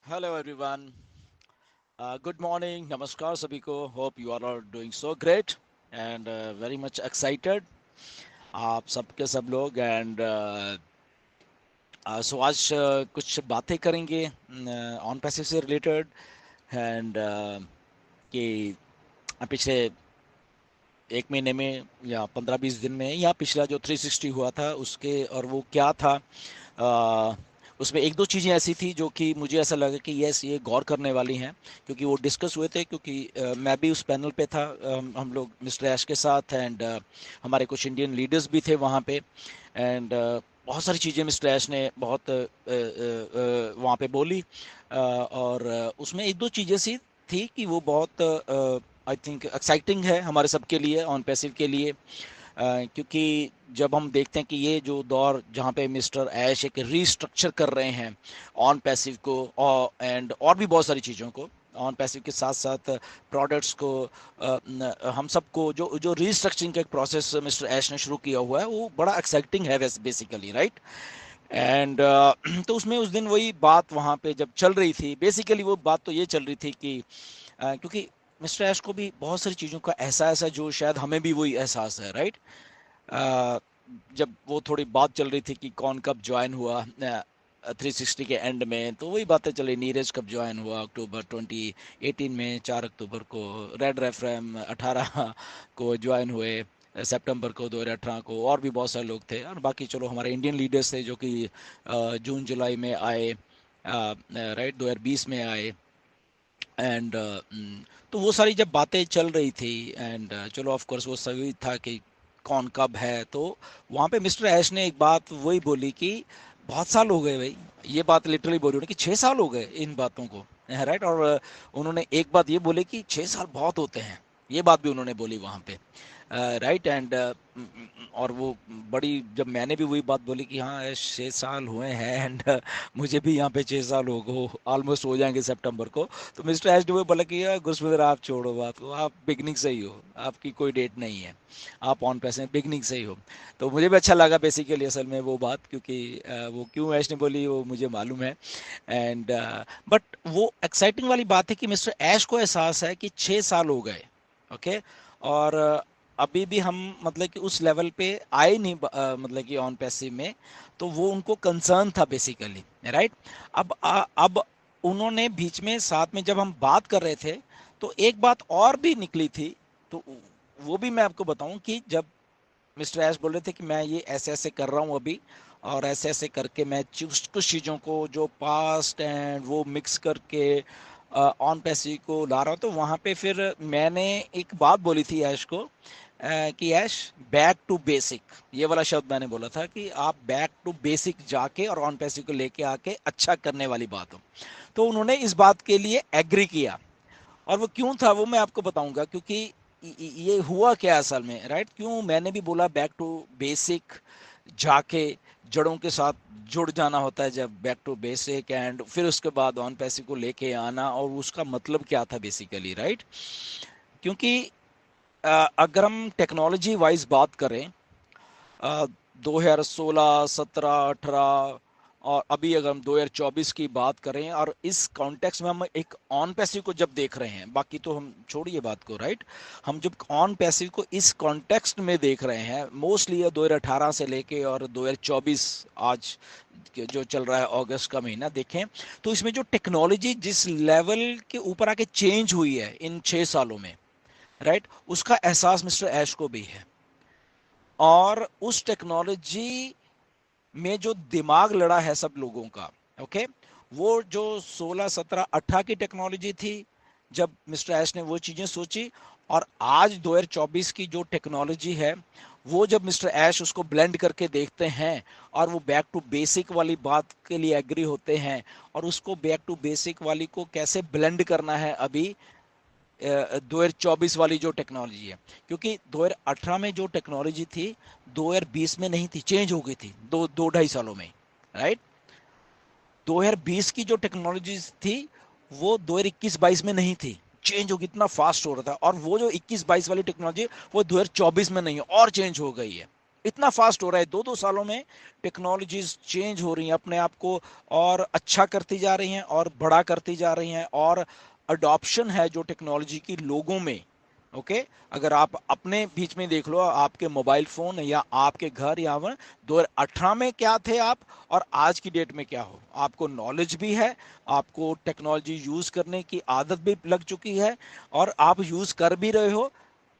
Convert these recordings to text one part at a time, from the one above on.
Hello everyone, good morning, नमस्कार सभी को। Hope you are all doing so great and very much excited, आप सबके सब लोग। एंड सो आज कुछ बातें करेंगे ऑन पैसिव से रिलेटेड। एंड कि पिछले एक महीने में या 15-20 दिन में या पिछला जो 360 हुआ था उसके, और वो क्या था। अ, उसमें एक दो चीज़ें ऐसी थी जो कि मुझे ऐसा लगा कि यस, ये गौर करने वाली हैं, क्योंकि वो डिस्कस हुए थे। क्योंकि मैं भी उस पैनल पे था, हम लोग मिस्टर ऐश के साथ। एंड हमारे कुछ इंडियन लीडर्स भी थे वहाँ पे। एंड बहुत सारी चीज़ें मिस्टर ऐश ने बहुत वहाँ पे बोली। और उसमें एक दो चीज़ें सी थी कि वो बहुत आई थिंक एक्साइटिंग है हमारे सबके लिए, ऑन पैसिव के लिए। क्योंकि जब हम देखते हैं कि ये जो दौर जहाँ पे मिस्टर ऐश एक रीस्ट्रक्चर कर रहे हैं ऑन पैसिव को, और भी बहुत सारी चीज़ों को ऑन पैसिव के साथ साथ प्रोडक्ट्स को, हम सबको जो जो रीस्ट्रक्चरिंग का एक प्रोसेस मिस्टर ऐश ने शुरू किया हुआ है, वो बड़ा एक्साइटिंग है वैसे बेसिकली, राइट। एंड तो उसमें उस दिन वही बात वहाँ पे जब चल रही थी, बेसिकली वो बात तो ये चल रही थी कि क्योंकि मिस्टर ऐश को भी बहुत सारी चीज़ों का एहसास है जो शायद हमें भी वही एहसास है, राइट। अ, जब वो थोड़ी बात चल रही थी कि कौन कब ज्वाइन हुआ 360 के एंड में, तो वही बातें चली। नीरज कब ज्वाइन हुआ, अक्टूबर 2018 में, 4 अक्टूबर को। रेड रेफरेम 18 को ज्वाइन हुए, सितंबर को 2018 को। और भी बहुत सारे लोग थे, और बाकी चलो हमारे इंडियन लीडर्स थे जो कि जून जुलाई में आए, राइट, 2020 में आए। एंड तो वो सारी जब बातें चल रही थी, एंड चलो ऑफ कोर्स वो सही था कि कौन कब है। तो वहाँ पे मिस्टर ऐश ने एक बात वही बोली कि बहुत साल हो गए भाई। ये बात लिटरली बोली उन्होंने कि 6 साल हो गए इन बातों को, राइट। और उन्होंने एक बात ये बोली कि 6 साल बहुत होते हैं, ये बात भी उन्होंने बोली वहाँ पे, राइट। एंड और वो बड़ी, जब मैंने भी वही बात बोली कि हाँ 6 साल हुए हैं, एंड मुझे भी यहाँ पे 6 साल हो ऑलमोस्ट हो जाएंगे सितंबर को। तो मिस्टर एच डी बोला कि यार गुरस्मिंदर, आप छोड़ो बात को, आप बिगनिंग से ही हो, आपकी कोई डेट नहीं है, आप ऑन पैसे बिगनिंग से ही हो। तो मुझे भी अच्छा लगा बेसिकली असल में वो बात, क्योंकि वो क्यों ऐश ने बोली वो मुझे मालूम है। एंड बट वो एक्साइटिंग वाली बात है कि मिस्टर ऐश को एहसास है कि 6 साल हो गए, ओके। और अभी भी हम मतलब कि उस लेवल पे आए नहीं, मतलब कि ऑन पैसिव में। तो वो उनको कंसर्न था बेसिकली, राइट। अब उन्होंने बीच में साथ में जब हम बात कर रहे थे, तो एक बात और भी निकली थी। तो वो भी मैं आपको बताऊं कि जब मिस्टर एस बोल रहे थे कि मैं ये ऐसे ऐसे कर रहा हूँ अभी, और ऐसे ऐसे करके मैं कुछ चीज़ों को जो पास्ट एंड वो मिक्स करके ऑन पैसिव को ला रहा हूँ। तो वहाँ पे फिर मैंने एक बात बोली थी ऐश को, कि ऐश, बैक टू बेसिक, ये वाला शब्द मैंने बोला था कि आप बैक टू बेसिक जाके और ऑन पैसिव को लेके आके अच्छा करने वाली बात हो। तो उन्होंने इस बात के लिए एग्री किया। और वो क्यों था वो मैं आपको बताऊंगा, क्योंकि ये हुआ क्या असल में, राइट। क्यों मैंने भी बोला बैक टू बेसिक जाके, जड़ों के साथ जुड़ जाना होता है जब बैक टू बेसिक, एंड फिर उसके बाद ऑन पैसिव को लेके आना, और उसका मतलब क्या था बेसिकली, राइट। क्योंकि अगर हम टेक्नोलॉजी वाइज बात करें, 2016, 17, 18, और अभी अगर हम 2024 की बात करें, और इस कॉन्टेक्स्ट में हम एक ऑन पैसिव को जब देख रहे हैं, बाकी तो हम छोड़िए बात को, राइट। हम जब ऑन पैसिव को इस कॉन्टेक्स्ट में देख रहे हैं, मोस्टली 2018 से लेके और 2024 आज जो चल रहा है, अगस्त का महीना देखें, तो इसमें जो टेक्नोलॉजी जिस लेवल के ऊपर आके चेंज हुई है इन 6 सालों में, राइट, उसका एहसास मिस्टर ऐश को भी है। और उस टेक्नोलॉजी में जो दिमाग लड़ा है सब लोगों का, ओके, वो जो 16, 17, 18 की टेक्नोलॉजी थी जब मिस्टर ऐश ने वो चीजें सोची, और आज 2024 की जो टेक्नोलॉजी है, वो जब मिस्टर ऐश उसको ब्लेंड करके देखते हैं, और वो बैक टू बेसिक वाली बात के लिए एग्री होते हैं, और उसको बैक टू बेसिक वाली को कैसे ब्लेंड करना है अभी 2024 वाली जो टेक्नोलॉजी है। क्योंकि 2018 में जो टेक्नोलॉजी थी 2020 में नहीं थी, चेंज हो गई थी दो ढाई सालों में, राइट। 2020 की जो टेक्नोलॉजी थी वो 2021-22 में नहीं थी, चेंज हो गई, इतना फास्ट हो रहा था। और वो जो 21-22 वाली टेक्नोलॉजी वो 2024 में नहीं है, और चेंज हो गई है, इतना फास्ट हो रहा है, 2-2 सालों में टेक्नोलॉजीज चेंज हो रही हैं, अपने आप को और अच्छा करती जा रही हैं और बड़ा करती जा रही हैं, और अडॉप्शन है जो टेक्नोलॉजी की लोगों में। ओके, अगर आप अपने बीच में देख लो, आपके मोबाइल फोन या आपके घर या 2018 में क्या थे आप, और आज की डेट में क्या हो, आपको नॉलेज भी है, आपको टेक्नोलॉजी यूज करने की आदत भी लग चुकी है, और आप यूज कर भी रहे हो।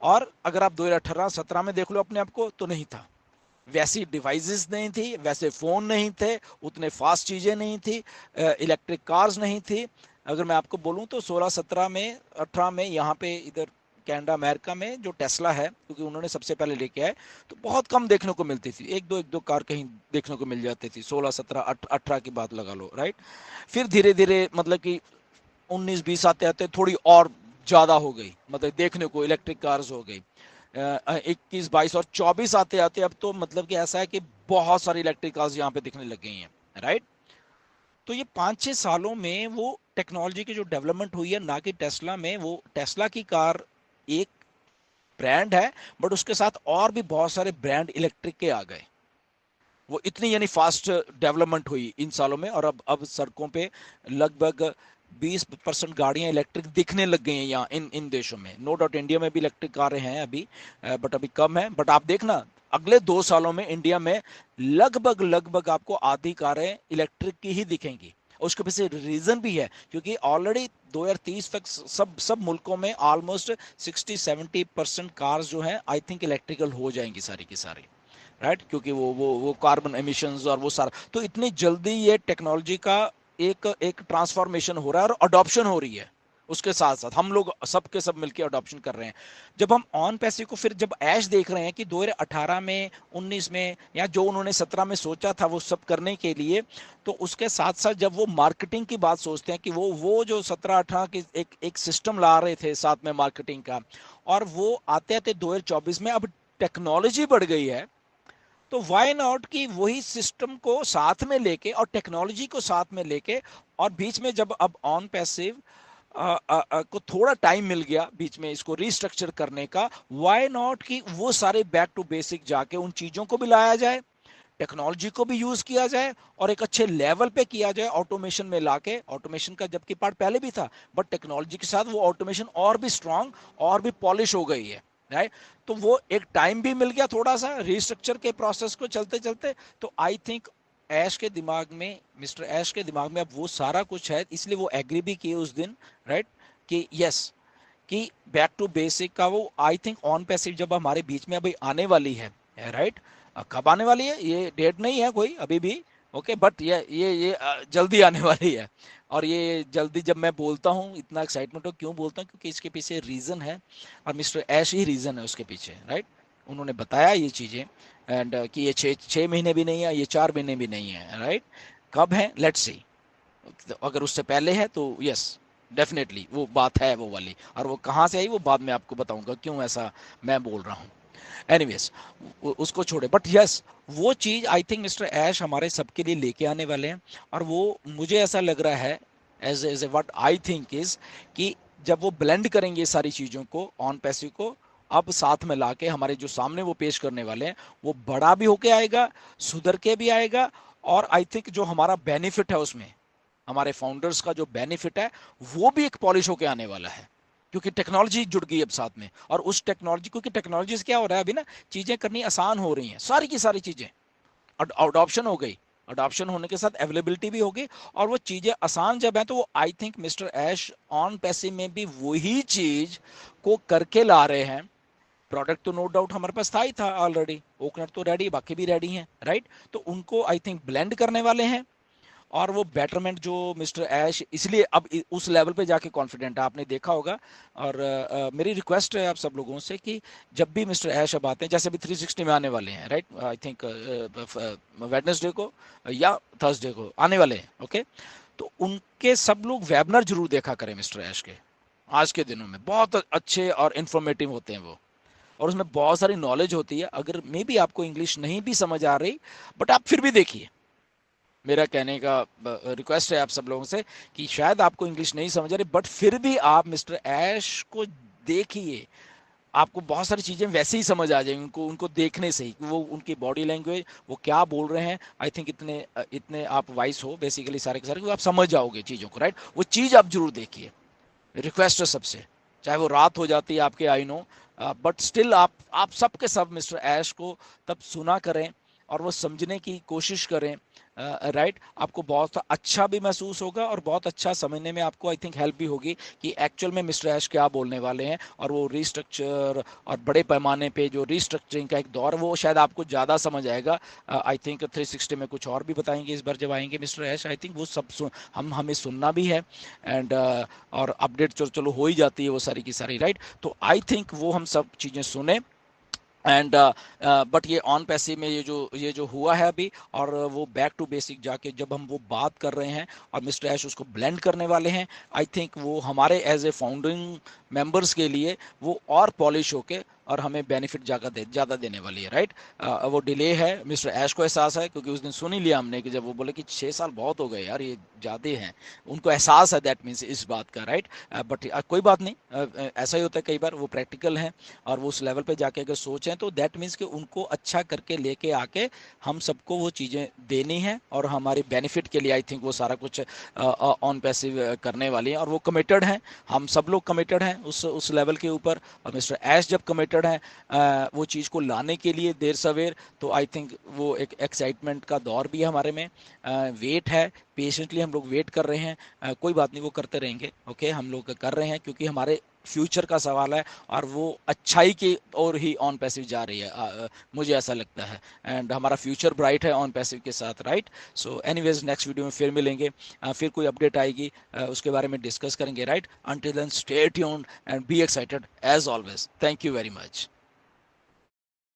और अगर आप 2018-17 में देख लो अपने आप को, तो नहीं था, वैसी डिवाइसेस नहीं थी, वैसे फ़ोन नहीं थे, उतने फास्ट चीज़ें नहीं थी, इलेक्ट्रिक कार्स नहीं थी। अगर मैं आपको बोलूं तो 16-17 में 18 में यहाँ पे इधर कनाडा अमेरिका में जो टेस्ला है, क्योंकि उन्होंने सबसे पहले लेके आए, तो बहुत कम देखने को मिलती थी, एक दो कार कहीं देखने को मिल जाती थी, 16-17-18 की बात लगा लो, राइट। फिर धीरे धीरे मतलब कि 19-20 आते आते थोड़ी और ज़्यादा हो गई, मतलब देखने को इलेक्ट्रिक कार्स हो गई। 21-22 और 24 आते आते अब तो मतलब कि ऐसा है कि बहुत सारी इलेक्ट्रिक कार्स यहाँ पे दिखने लग गई हैं, राइट। तो ये 5-6 सालों में वो टेक्नोलॉजी की जो डेवलपमेंट हुई है, ना कि टेस्ला में, वो टेस्ला की कार एक ब्रांड है, बट उसके साथ और भी बहुत सारे ब्रांड इलेक्ट्रिक के आ गए। वो इतनी यानी फास्ट डेवलपमेंट हुई इन सालों में, और अब सड़कों पे लगभग 20% गाड़ियां इलेक्ट्रिक दिखने लग गई हैं यहाँ इन इन देशों में। नो डाउट इंडिया में भी इलेक्ट्रिक कारें हैं अभी, बट अभी कम है। बट आप देखना अगले 2 सालों में इंडिया में लगभग लगभग आपको आधी कारें इलेक्ट्रिक की ही दिखेंगी। उसके पीछे रीजन भी है, क्योंकि ऑलरेडी 2030 तक सब सब मुल्कों में ऑलमोस्ट 60-70% कार्स जो हैं आई थिंक इलेक्ट्रिकल हो जाएंगी सारी की सारी, राइट। क्योंकि वो कार्बन एमिशंस और वो सारा, तो इतनी जल्दी ये टेक्नोलॉजी का एक एक ट्रांसफॉर्मेशन हो रहा है और अडॉप्शन हो रही है। उसके साथ साथ हम लोग सब के सब मिलकर अडॉप्शन कर रहे हैं। जब हम ऑन पैसे को फिर जब ऐश देख रहे हैं कि 2018 में 19 में या जो उन्होंने 17 में सोचा था वो सब करने के लिए, तो उसके साथ साथ जब वो मार्केटिंग की बात सोचते हैं कि वो जो 17-18 की एक सिस्टम ला रहे थे साथ में मार्केटिंग का, और वो आते आते 2024 में अब टेक्नोलॉजी बढ़ गई है, तो वाई नॉट कि वही सिस्टम को साथ में लेके और टेक्नोलॉजी को साथ में लेके, और बीच में जब अब ऑन पैसिव को थोड़ा टाइम मिल गया बीच में इसको रिस्ट्रक्चर करने का, वाई नॉट कि वो सारे बैक टू बेसिक जाके उन चीजों को भी लाया जाए, टेक्नोलॉजी को भी यूज किया जाए, और एक अच्छे लेवल पे किया जाए ऑटोमेशन में लाके। ऑटोमेशन का जबकि पार्ट पहले भी था, बट टेक्नोलॉजी के साथ वो ऑटोमेशन और भी स्ट्रांग और भी पॉलिश हो गई है, राइट। तो वो एक टाइम भी मिल गया थोड़ा सा रिस्ट्रक्चर के प्रोसेस को चलते चलते। तो आई थिंक ऐश के दिमाग में, मिस्टर ऐश के दिमाग में अब वो सारा कुछ है, इसलिए वो एग्री भी किए उस दिन, राइट, कि यस, कि बैक टू बेसिक का वो आई थिंक ऑन पैसिव जब हमारे बीच में अभी आने वाली है, राइट। कब आने वाली है ये डेट नहीं है कोई अभी भी, ओके, बट ये जल्दी आने वाली है। और ये जल्दी जब मैं बोलता हूँ इतना एक्साइटमेंट हो, क्यों बोलता हूँ, क्योंकि इसके पीछे रीजन है, और मिस्टर ऐश ही रीजन है उसके पीछे, राइट। उन्होंने बताया ये चीजें, एंड कि ये 6 महीने भी नहीं है, ये 4 महीने भी नहीं है, राइट। कब है, लेट्स सी। अगर उससे पहले है तो यस, डेफिनेटली वो बात है वो वाली, और वो कहाँ से आई वो बाद में आपको बताऊंगा क्यों ऐसा मैं बोल रहा हूँ। एनीवेज, उसको छोड़े, बट यस, वो चीज आई थिंक मिस्टर ऐश हमारे सबके लिए लेके आने वाले हैं। और वो मुझे ऐसा लग रहा है, as a what I think is, कि जब वो ब्लेंड करेंगे सारी चीजों को, ऑन पैसिव को अब साथ में लाके हमारे जो सामने वो पेश करने वाले हैं, वो बड़ा भी होके आएगा, सुधर के भी आएगा। और आई थिंक जो हमारा बेनिफिट है उसमें, हमारे फाउंडर्स का जो बेनिफिट है, वो भी एक पॉलिश होके आने वाला है, क्योंकि टेक्नोलॉजी जुड़ गई अब साथ में। और उस टेक्नोलॉजी, क्योंकि टेक्नोलॉजी से क्या हो रहा है अभी ना, चीजें करनी आसान हो रही हैं, सारी की सारी चीजें अडॉप्शन हो गई, अडॉप्शन होने के साथ अवेलेबिलिटी भी होगी, और वो चीजें आसान जब है, तो वो आई थिंक मिस्टर ऐश ऑन पैसे में भी वही चीज को करके ला रहे हैं। प्रोडक्ट तो नो डाउट हमारे पास था ही था ऑलरेडी, ओकनट तो रेडी, बाकी भी रेडी हैं, राइट। तो उनको आई थिंक ब्लेंड करने वाले हैं, और वो बेटरमेंट जो मिस्टर ऐश, इसलिए अब उस लेवल पे जाके कॉन्फिडेंट है, आपने देखा होगा। और मेरी रिक्वेस्ट है आप सब लोगों से कि जब भी मिस्टर ऐश अब आते हैं, जैसे अभी 360 में आने वाले हैं, राइट, आई थिंक वेडनेसडे को या थर्सडे को आने वाले हैं, ओके। तो उनके सब लोग वेबिनार जरूर देखा करें मिस्टर ऐश के, आज के दिनों में बहुत अच्छे और इन्फॉर्मेटिव होते हैं वो, और उसमें बहुत सारी नॉलेज होती है। अगर मे बी आपको इंग्लिश नहीं भी समझ आ रही, बट आप फिर भी देखिए, मेरा कहने का रिक्वेस्ट है आप सब लोगों से कि शायद आपको इंग्लिश नहीं समझ आ रही, बट फिर भी आप मिस्टर ऐश को देखिए। आपको बहुत सारी चीज़ें वैसे ही समझ आ जाएंगी, उनको उनको देखने से ही, वो उनकी बॉडी लैंग्वेज, वो क्या बोल रहे हैं। आई थिंक इतने इतने आप वाइस हो बेसिकली सारे के सारे, आप समझ जाओगे चीज़ों को, राइट। वो चीज़ आप जरूर देखिए, रिक्वेस्ट है सबसे, चाहे वो रात हो जाती है आपके, आई नो, बट स्टिल आप सबके सब मिस्टर ऐश को तब सुना करें और वो समझने की कोशिश करें, राइट। आपको बहुत अच्छा भी महसूस होगा और बहुत अच्छा समझने में आपको आई थिंक हेल्प भी होगी कि एक्चुअल में मिस्टर ऐश क्या बोलने वाले हैं। और वो रिस्ट्रक्चर और बड़े पैमाने पे जो रिस्ट्रक्चरिंग का एक दौर, वो शायद आपको ज़्यादा समझ आएगा। आई थिंक 360 में कुछ और भी बताएंगे इस बार जब आएंगे मिस्टर ऐश। आई थिंक वो सब हमें सुनना भी है, एंड और अपडेट चलो हो ही जाती है वो सारी की सारी, राइट। तो आई थिंक वो हम सब चीज़ें सुने, एंड बट ये ऑन पैसिव में ये जो हुआ है अभी, और वो बैक टू बेसिक जाके जब हम वो बात कर रहे हैं और मिस्टर ऐश उसको ब्लेंड करने वाले हैं, आई थिंक वो हमारे एज ए फाउंडिंग मेंबर्स के लिए वो और पॉलिश होके और हमें बेनिफिट ज़्यादा देने वाली है, राइट। वो डिले है, मिस्टर ऐश को एहसास है, क्योंकि उस दिन सुन ही लिया हमने कि जब वो बोले कि 6 साल बहुत हो गए यार, ये ज़्यादा हैं, उनको एहसास है दैट मीन्स इस बात का, राइट। बट कोई बात नहीं, ऐसा ही होता है कई बार, वो प्रैक्टिकल हैं और वो उस लेवल पे जाके अगर सोचें तो दैट मीन्स कि उनको अच्छा करके लेके आके हम सबको वो चीज़ें देनी है और हमारे बेनिफिट के लिए आई थिंक वो सारा कुछ ऑन पैसिव करने वाली है। और वो कमिटेड हैं, हम सब लोग कमिटेड हैं उस लेवल के ऊपर। और मिस्टर ऐश जब कमिटेड हैं वो चीज़ को लाने के लिए देर सवेर, तो आई थिंक वो एक एक्साइटमेंट का दौर भी है हमारे में, वेट है, पेशेंटली हम लोग वेट कर रहे हैं। कोई बात नहीं, वो करते रहेंगे, ओके। हम लोग कर रहे हैं क्योंकि हमारे फ्यूचर का सवाल है और वो अच्छाई की ओर ही ऑन पैसिव जा रही है, मुझे ऐसा लगता है। एंड हमारा फ्यूचर ब्राइट है ऑन पैसिव के साथ, right. So anyways next video में फिर मिलेंगे, फिर कोई अपडेट आएगी, उसके बारे में डिस्कस करेंगे, right. Until then stay tuned and be excited as always. Thank you very much.